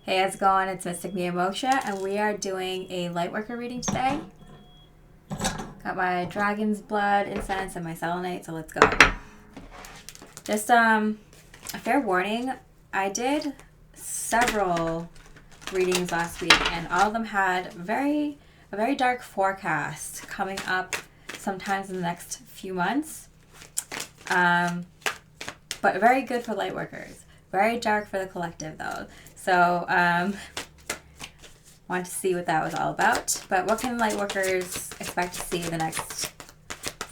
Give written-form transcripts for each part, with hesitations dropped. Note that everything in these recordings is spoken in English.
Hey, how's it going? It's Mystic Mia Moksha, and we are doing a Lightworker reading today. Got my dragon's blood incense and my selenite, so let's go. Just a fair warning, I did several readings last week, and all of them had a very dark forecast coming up sometimes in the next few months. But very good for Lightworkers. Very dark for the collective, though. So, wanted to see what that was all about. But what can Lightworkers expect to see the next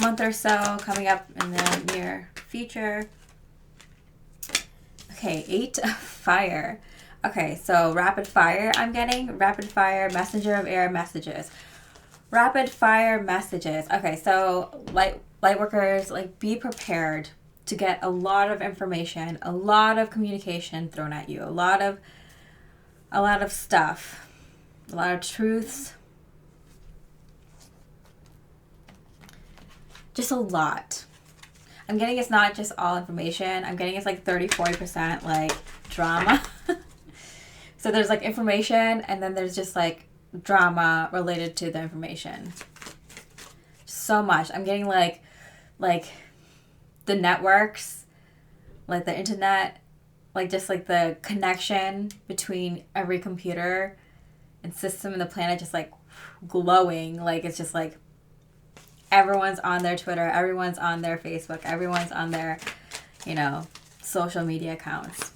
month or so coming up in the near future? Okay, 8 of Fire. Okay, so Rapid Fire I'm getting. Rapid Fire, Messenger of Air messages. Rapid Fire messages. Okay, so Lightworkers, like, be prepared to get a lot of information, a lot of communication thrown at you, a lot of stuff, a lot of truths, just a lot. I'm getting it's not just all information. I'm getting it's like 30-40% like drama. So there's like information, and then there's just like drama related to the information. So much. I'm getting like the networks, like the internet, like just like the connection between every computer and system in the planet just like glowing. Like it's just like everyone's on their Twitter, everyone's on their Facebook, everyone's on their, social media accounts.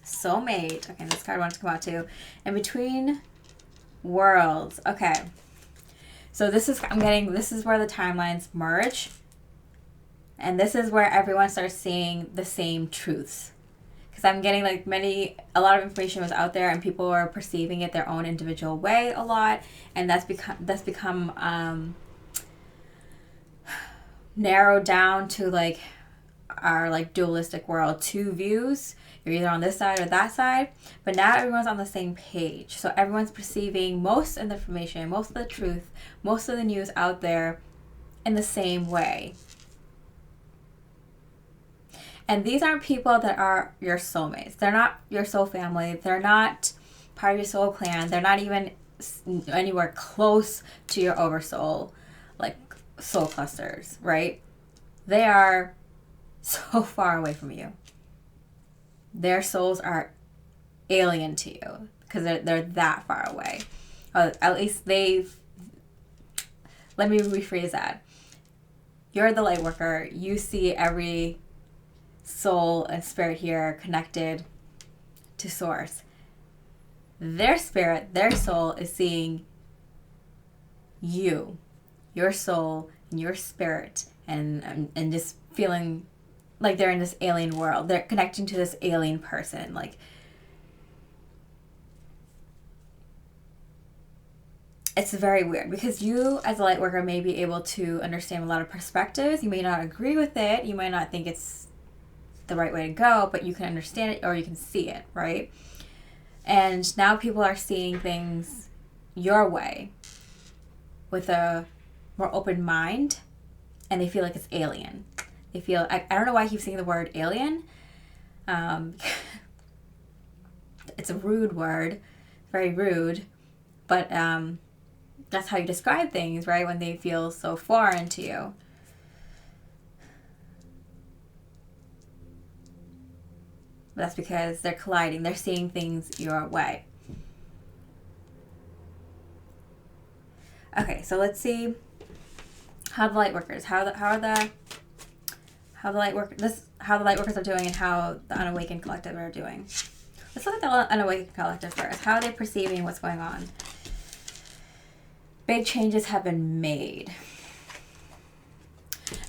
Soulmate. Okay, this card wants to come out too. In Between Worlds. Okay. So this is where the timelines merge. And this is where everyone starts seeing the same truths. Because I'm getting a lot of information was out there, and people are perceiving it their own individual way a lot. And that's become narrowed down to like our like dualistic world, two views. You're either on this side or that side. But now everyone's on the same page. So everyone's perceiving most of the information, most of the truth, most of the news out there in the same way. And these aren't people that are your soulmates. They're not your soul family. They're not part of your soul clan. They're not even anywhere close to your oversoul, like soul clusters, right? They are so far away from you. Their souls are alien to you because they're that far away. At least let me rephrase that. You're the light worker. You see every soul and spirit here connected to source. Their spirit, their soul is seeing you, your soul, and your spirit, and just feeling like they're in this alien world. They're connecting to this alien person. Like, it's very weird because you as a light worker may be able to understand a lot of perspectives. You may not agree with it. You might not think it's the right way to go, but you can understand it or you can see it, right? And now people are seeing things your way with a more open mind, and they feel like it's alien. They feel, I don't know why I keep saying the word alien. It's a rude word, very rude, but that's how you describe things, right? When they feel so foreign to you. That's because they're colliding. They're seeing things your way. Okay, so let's see how the Lightworkers, how the Lightworkers are doing, and how the Unawakened Collective are doing. Let's look at the Unawakened Collective first. How are they perceiving what's going on? Big changes have been made.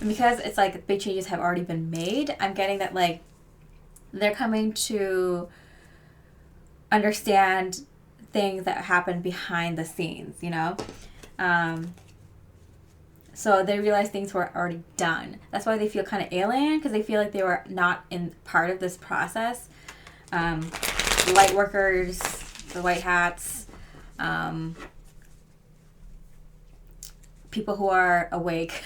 And because it's like big changes have already been made, I'm getting that like they're coming to understand things that happen behind the scenes, So they realize things were already done. That's why they feel kind of alien, because they feel like they were not in part of this process. The light workers, the white hats, people who are awake,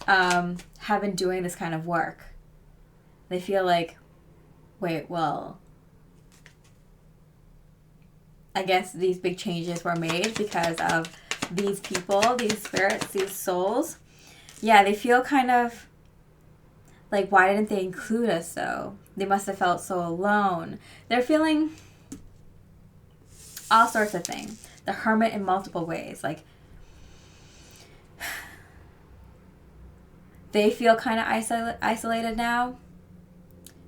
have been doing this kind of work. They feel like, wait, well, I guess these big changes were made because of these people, these spirits, these souls. Yeah, they feel kind of like, why didn't they include us though? They must have felt so alone. They're feeling all sorts of things. The hermit in multiple ways. Like, they feel kind of isolated now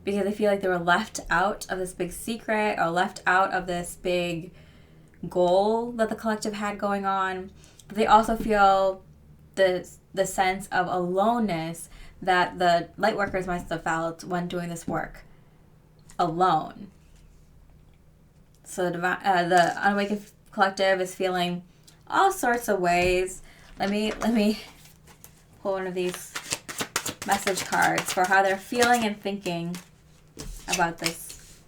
because they feel like they were left out of this big secret or left out of this big goal that the collective had going on. But they also feel the sense of aloneness that the Lightworkers must have felt when doing this work alone. So the Unawakened Collective is feeling all sorts of ways. Let me pull one of these message cards for how they're feeling and thinking about this,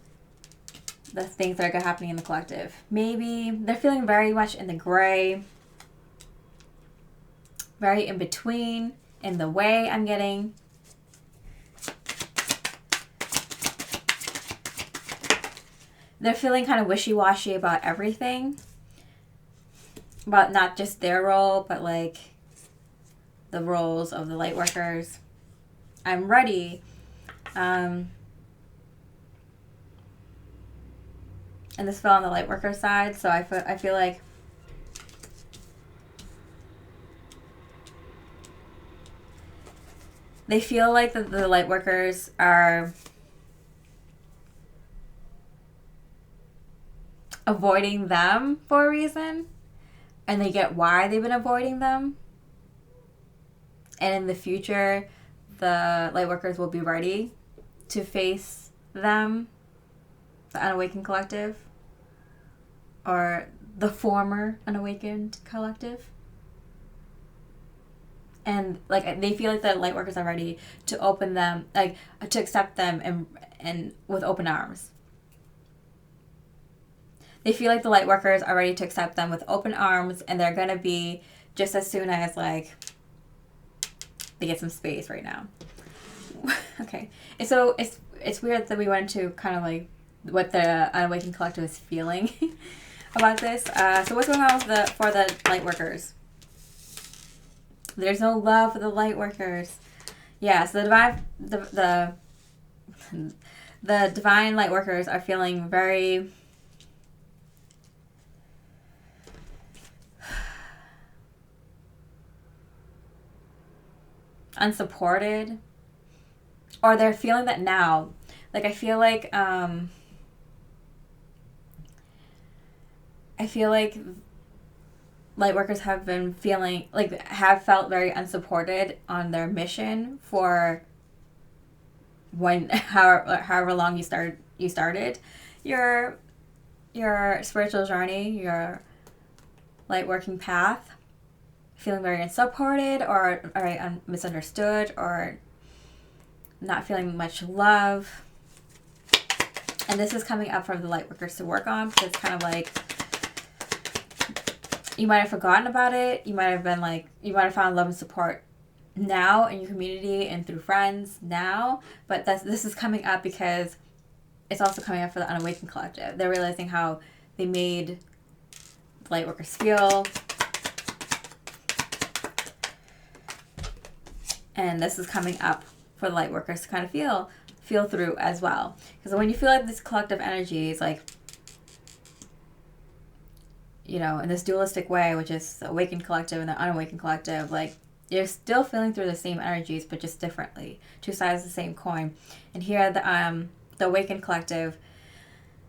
the things that are happening in the collective. Maybe they're feeling very much in the gray, very in between, in the way I'm getting. They're feeling kind of wishy-washy about everything. About not just their role, but like the roles of the Lightworkers. I'm ready. And this fell on the Lightworker side, so I feel like they feel like the Lightworkers are avoiding them for a reason, and they get why they've been avoiding them. And in the future, the Lightworkers will be ready to face them, the Unawakened Collective, or the former Unawakened Collective. And like they feel like the Lightworkers are ready to open them, like to accept them and with open arms. They feel like the Lightworkers are ready to accept them with open arms, and they're gonna be just as soon as like they get some space right now. Okay, and so it's weird that we went into kind of like what the Unawakened Collective is feeling about this. So what's going on with for the Lightworkers? There's no love for the Lightworkers. Yeah, so the divine Lightworkers are feeling very unsupported, or they're feeling that now. Like I feel like Lightworkers have been feeling like have felt very unsupported on their mission for however long you started your spiritual journey, your lightworking path. Feeling very unsupported or misunderstood or not feeling much love. And this is coming up for the Lightworkers to work on, because it's kind of like you might have forgotten about it. You might have found love and support now in your community and through friends now. But this is coming up because it's also coming up for the Unawakened Collective. They're realizing how they made the Lightworkers feel. And this is coming up for the Lightworkers to kind of feel through as well. Because when you feel like this collective energy is like, you know, in this dualistic way, which is the Awakened Collective and the Unawakened Collective, like you're still feeling through the same energies, but just differently. Two sides of the same coin. And here the Awakened Collective,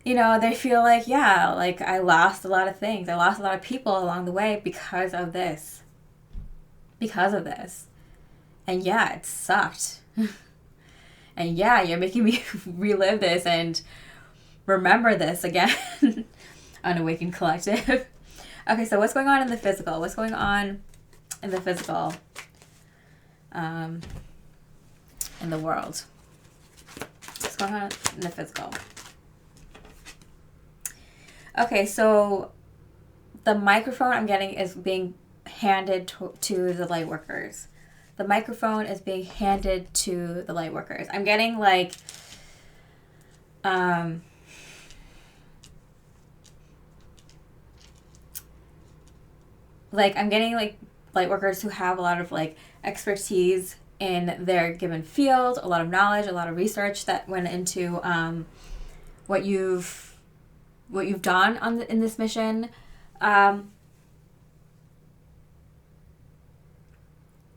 you know, they feel like, yeah, like I lost a lot of things. I lost a lot of people along the way because of this. Because of this. And yeah, it sucked. And yeah, you're making me relive this and remember this again. Unawakened Collective. Okay, so what's going on in the physical? What's going on in the physical in the world? What's going on in the physical? Okay, so the microphone I'm getting is being handed to the Lightworkers. The microphone is being handed to the Lightworkers. I'm getting like like I'm getting like light workers who have a lot of like expertise in their given field, a lot of knowledge, a lot of research that went into what you've done in this mission.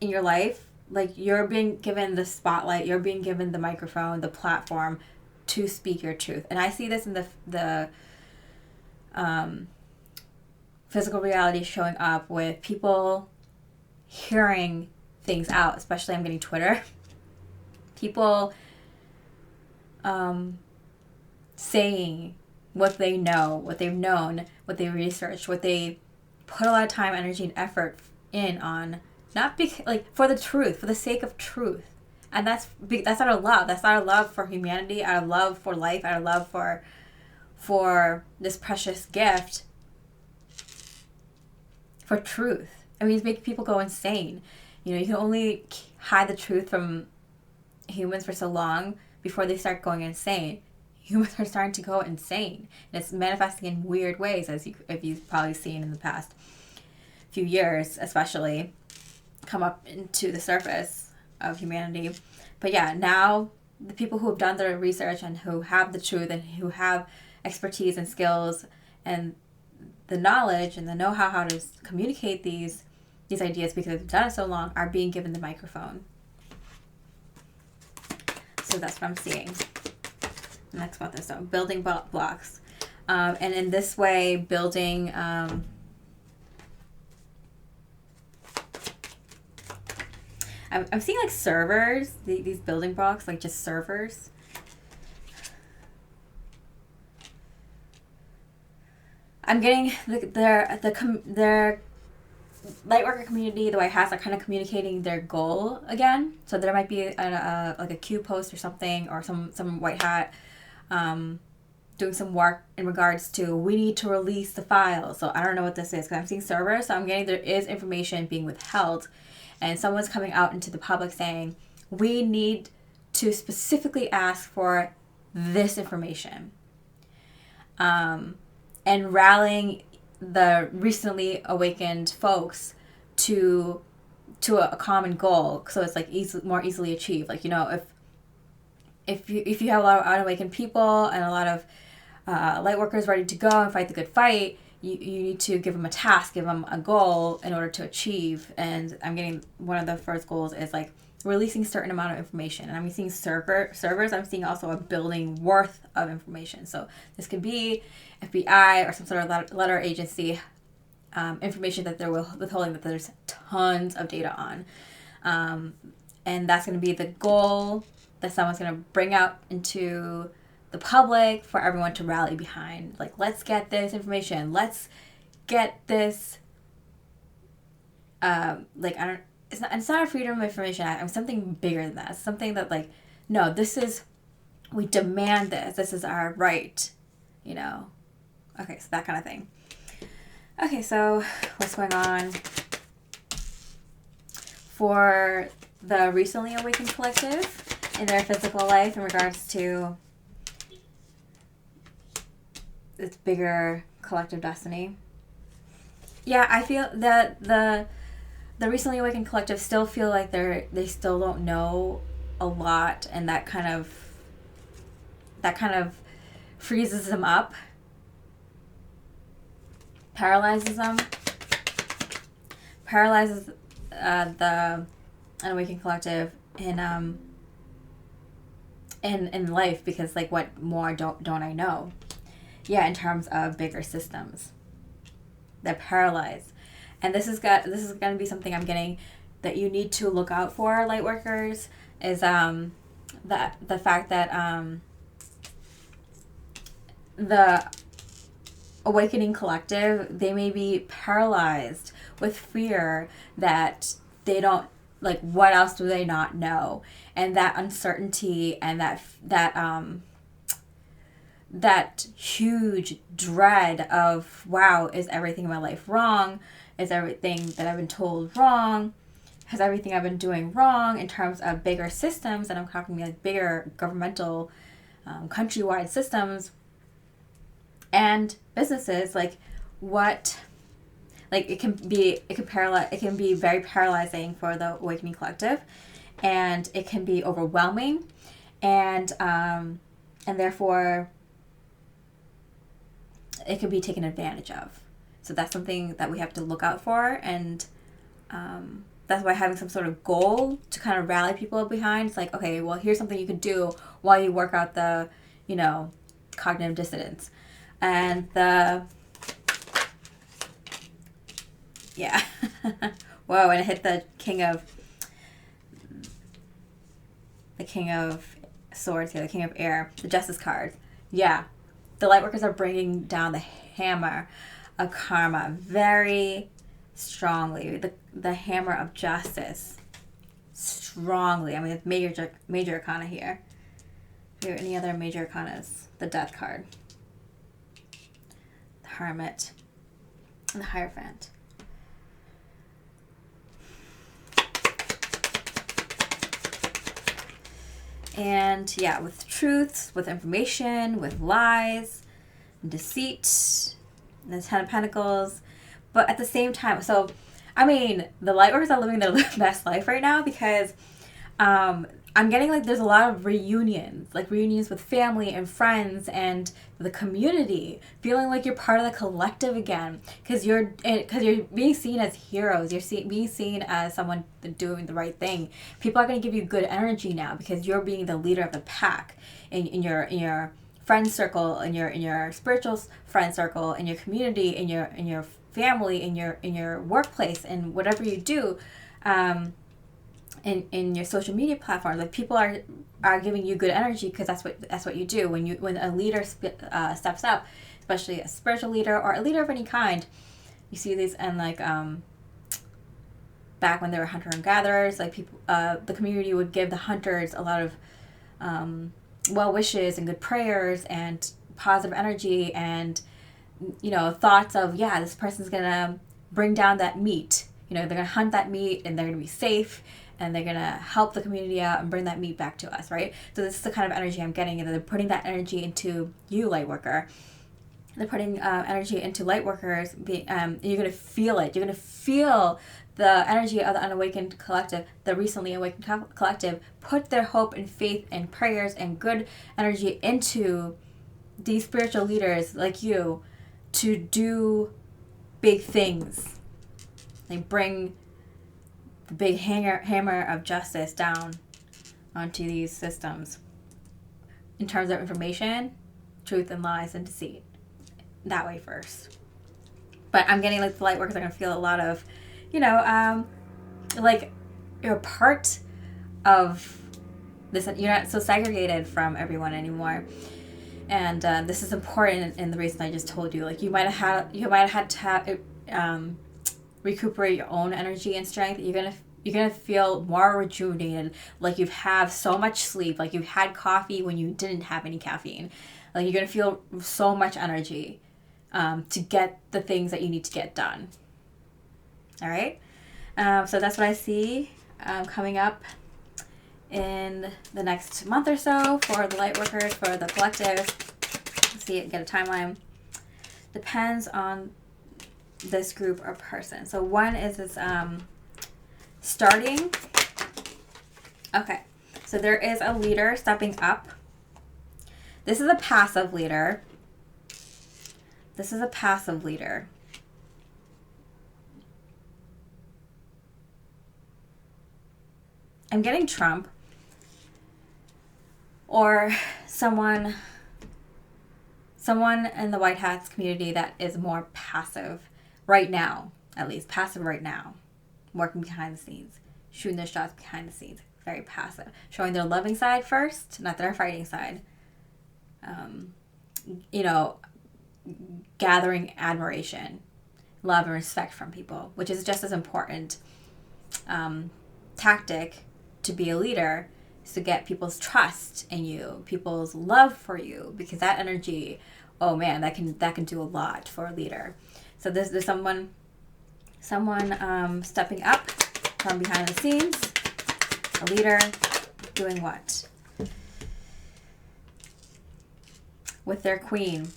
In your life, like you're being given the spotlight, you're being given the microphone, the platform to speak your truth. And I see this in the physical reality showing up with people hearing things out. Especially, I'm getting Twitter. People saying what they know, what they've known, what they researched, what they put a lot of time, energy, and effort in on. Not like for the truth, for the sake of truth, and that's out of love. That's out of love for humanity, out of love for life, out of love for this precious gift, for truth. I mean, it's making people go insane. You know, you can only hide the truth from humans for so long before they start going insane. Humans are starting to go insane, and it's manifesting in weird ways, as you've probably seen in the past few years, especially. Come up into the surface of humanity. But yeah, now the people who have done their research and who have the truth and who have expertise and skills and the knowledge and the know-how how to communicate these ideas, because they've done it so long, are being given the microphone. So that's what I'm seeing. Next about this, so building blocks. And in this way, building I'm seeing like servers, these building blocks, like just servers. I'm getting their Lightworker community, the White Hats, are kind of communicating their goal again. So there might be like a Q post or something, or some White Hat doing some work in regards to, we need to release the file. So I don't know what this is, because I'm seeing servers. So I'm getting there is information being withheld. And someone's coming out into the public saying, we need to specifically ask for this information. And rallying the recently awakened folks to a common goal, so it's like more easily achieved. Like, you know, if you have a lot of unawakened people and a lot of light workers ready to go and fight the good fight, you need to give them a task, give them a goal in order to achieve. And I'm getting one of the first goals is like releasing certain amount of information. And I'm seeing servers. I'm seeing also a building worth of information. So this could be FBI or some sort of letter agency information that they're withholding, that there's tons of data on. And that's going to be the goal that someone's going to bring out into the public for everyone to rally behind. Like, let's get this information. Let's get this. It's not a Freedom of Information Act. I'm something bigger than that. It's something that, like, no, we demand this. This is our right, you know. Okay, so that kind of thing. Okay, so what's going on for the recently awakened collective in their physical life in regards to its bigger collective destiny? Yeah, I feel that the recently awakened collective still feel like they still don't know a lot, and that kind of freezes them up, paralyzes the unawakened collective in life, because like, what more don't I know? Yeah, in terms of bigger systems, they're paralyzed. And this is going to be something I'm getting that you need to look out for, Lightworkers, is that the fact that the awakening collective, they may be paralyzed with fear that they don't, like, what else do they not know? And that uncertainty and that huge dread of, wow, is everything in my life wrong? Is everything that I've been told wrong? Has everything I've been doing wrong in terms of bigger systems? And I'm talking like bigger governmental, countrywide systems and businesses. Like, what Like it can be very paralyzing for the Awakening Collective, and it can be overwhelming, and therefore it can be taken advantage of. So that's something that we have to look out for, and that's why having some sort of goal to kind of rally people behind. It's like, okay, well, here's something you can do while you work out the, cognitive dissonance. And whoa, and it hit the King of Swords here, the King of Air, the Justice card. Yeah, the Lightworkers are bringing down the hammer of karma very strongly. The hammer of justice strongly. I mean, it's major arcana here. Do you have any other major arcanas? The Death card, the Hermit, and the Hierophant. And yeah, with truths, with information, with lies, deceit, and the Ten of Pentacles. But at the same time, so, I mean, the Lightworkers are living their best life right now because I'm getting like there's a lot of reunions with family and friends and the community, feeling like you're part of the collective again because you're being seen as heroes. You're being seen as someone doing the right thing. People are going to give you good energy now because you're being the leader of the pack in your friend circle, in your spiritual friend circle, in your community, in your family, in your workplace, and whatever you do. In your social media platforms, like people are giving you good energy because that's what you do when a leader steps up, especially a spiritual leader or a leader of any kind. You see these, and like back when they were hunter and gatherers, like people, the community would give the hunters a lot of well wishes and good prayers and positive energy and thoughts of this person's gonna bring down that meat. They're gonna hunt that meat and they're gonna be safe. And they're going to help the community out and bring that meat back to us, right? So this is the kind of energy I'm getting, and they're putting that energy into you, Lightworker. They're putting energy into Lightworkers. You're going to feel it. You're going to feel the energy of the unawakened collective, the recently awakened collective, put their hope and faith and prayers and good energy into these spiritual leaders like you to do big things. They bring the big hammer of justice down onto these systems in terms of information, truth and lies and deceit. That way first. But I'm getting like the Lightworkers are going to feel a lot of, like you're part of this. You're not so segregated from everyone anymore. And this is important in the reason I just told you. Like you might have had to recuperate your own energy and strength. You're gonna feel more rejuvenated, like you've had so much sleep, like you've had coffee when you didn't have any caffeine. Like you're gonna feel so much energy to get the things that you need to get done. All right, so that's what I see coming up in the next month or so for the Lightworkers, for the collective. Let's see, get a timeline. Depends on this group or person. So one is this starting. Okay, so there is a leader stepping up. This is a passive leader. This is a passive leader. I'm getting Trump or someone in the White Hats community that is more passive right now, at least passive right now, working behind the scenes, shooting their shots behind the scenes, very passive, showing their loving side first, not their fighting side. Gathering admiration, love, and respect from people, which is just as important tactic to be a leader, is to get people's trust in you, people's love for you, because that energy, oh man, that can do a lot for a leader. So there's someone stepping up from behind the scenes, a leader doing what? With their queen.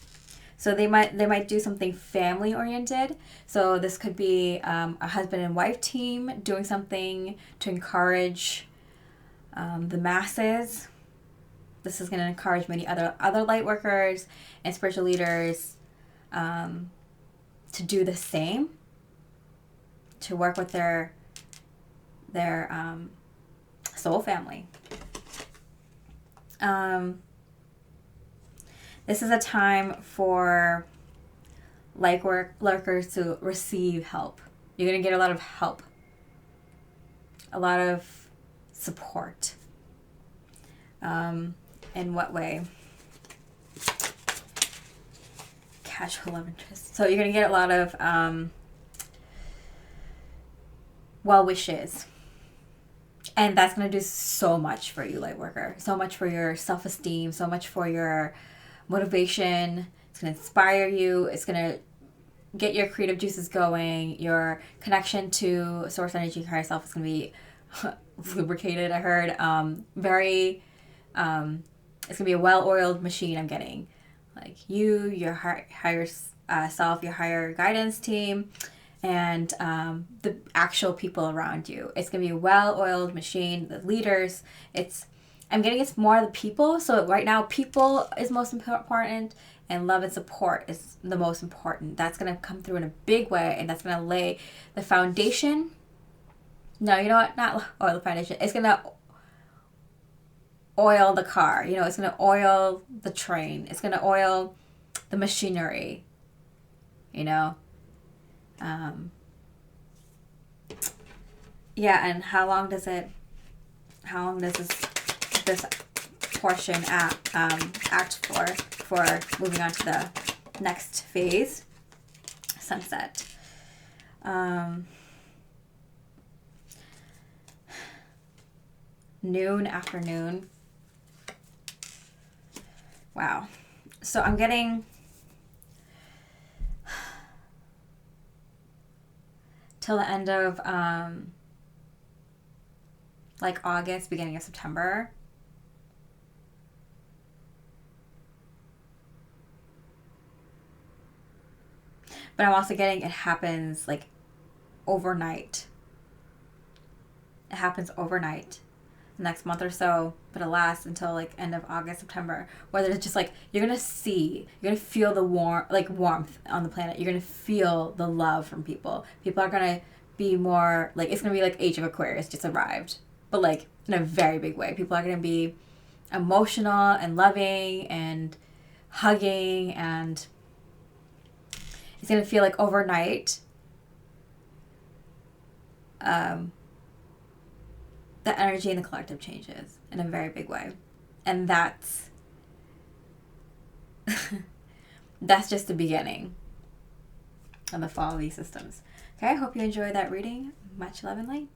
So they might do something family oriented. So this could be a husband and wife team doing something to encourage the masses. This is going to encourage many other light workers and spiritual leaders to do the same, to work with their soul family. This is a time for Lightworkers to receive help. You're going to get a lot of help, a lot of support. In what way? Casual love interest. So you're going to get a lot of well wishes. And that's going to do so much for you, Lightworker. So much for your self-esteem, so much for your motivation. It's going to inspire you. It's going to get your creative juices going. Your connection to source energy, higher self is going to be lubricated, I heard. It's going to be a well-oiled machine I'm getting. Like you, your higher self, your higher guidance team, and the actual people around you. It's going to be a well-oiled machine, the leaders. I'm getting it's more the people. So right now, people is most important, and love and support is the most important. That's going to come through in a big way, and that's going to lay the foundation. No, you know what? Not oil the foundation. It's going to oil the car. It's going to oil the train. It's going to oil the machinery. Yeah, and how long does this portion act for moving on to the next phase, sunset. Noon, afternoon. Wow. So I'm getting till the end of August, beginning of September. But I'm also getting it happens overnight. It happens overnight. The next month or so, but it lasts until end of August, September. Whether it's just you're gonna feel the warmth on the planet. You're gonna feel the love from people. People are gonna be more it's gonna be Age of Aquarius just arrived, but in a very big way. People are gonna be emotional and loving and hugging, and it's gonna feel overnight. The energy in the collective changes in a very big way. And that's just the beginning of the fall of these systems. Okay, I hope you enjoyed that reading. Much love and light.